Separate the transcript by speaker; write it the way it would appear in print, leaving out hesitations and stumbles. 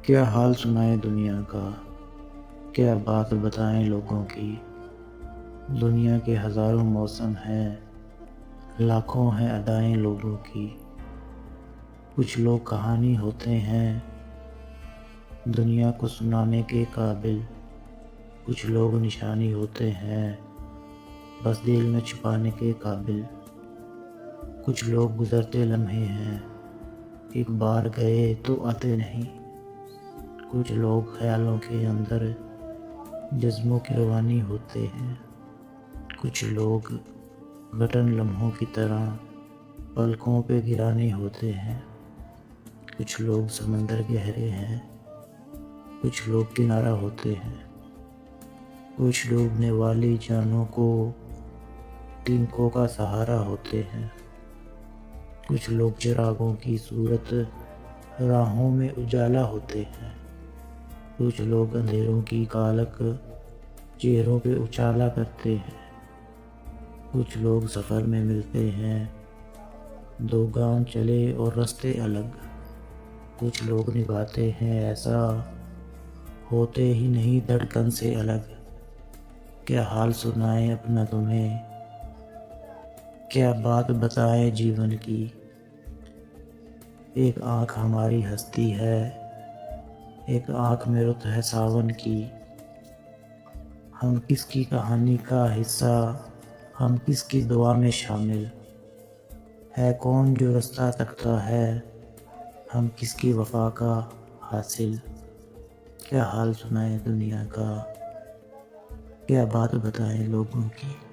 Speaker 1: کیا حال سنائیں دنیا کا، کیا بات بتائیں لوگوں کی۔ دنیا کے ہزاروں موسم ہیں، لاکھوں ہیں ادائیں لوگوں کی۔ کچھ لوگ کہانی ہوتے ہیں دنیا کو سنانے کے قابل، کچھ لوگ نشانی ہوتے ہیں بس دل میں چھپانے کے قابل۔ کچھ لوگ گزرتے لمحے ہیں، ایک بار گئے تو آتے نہیں۔ کچھ لوگ خیالوں کے اندر جذبوں کی روانی ہوتے ہیں۔ کچھ لوگ گھٹن لمحوں کی طرح پلکوں پہ گرانے ہوتے ہیں۔ کچھ لوگ سمندر گہرے ہیں، کچھ لوگ کنارہ ہوتے ہیں۔ کچھ ڈوبنے والی جانوں کو تنکوں کا سہارا ہوتے ہیں۔ کچھ لوگ چراغوں کی صورت راہوں میں اجالا ہوتے ہیں۔ کچھ لوگ اندھیروں کی کالک چہروں پہ اچالا کرتے ہیں۔ کچھ لوگ سفر میں ملتے ہیں، دو گام چلے اور رستے الگ۔ کچھ لوگ نبھاتے ہیں ایسا، ہوتے ہی نہیں دھڑکن سے الگ۔ کیا حال سنائیں اپنا تمہیں، کیا بات بتائیں جیون کی۔ ایک آنکھ ہماری ہستی ہے، ایک آنکھ میں رت ہے ساون کی۔ ہم کس کی کہانی کا حصہ، ہم کس کی دعا میں شامل۔ ہے کون جو رستہ تکتا ہے، ہم کس کی وفا کا حاصل۔ کیا حال سنائیں دنیا کا، کیا بات بتائیں لوگوں کی۔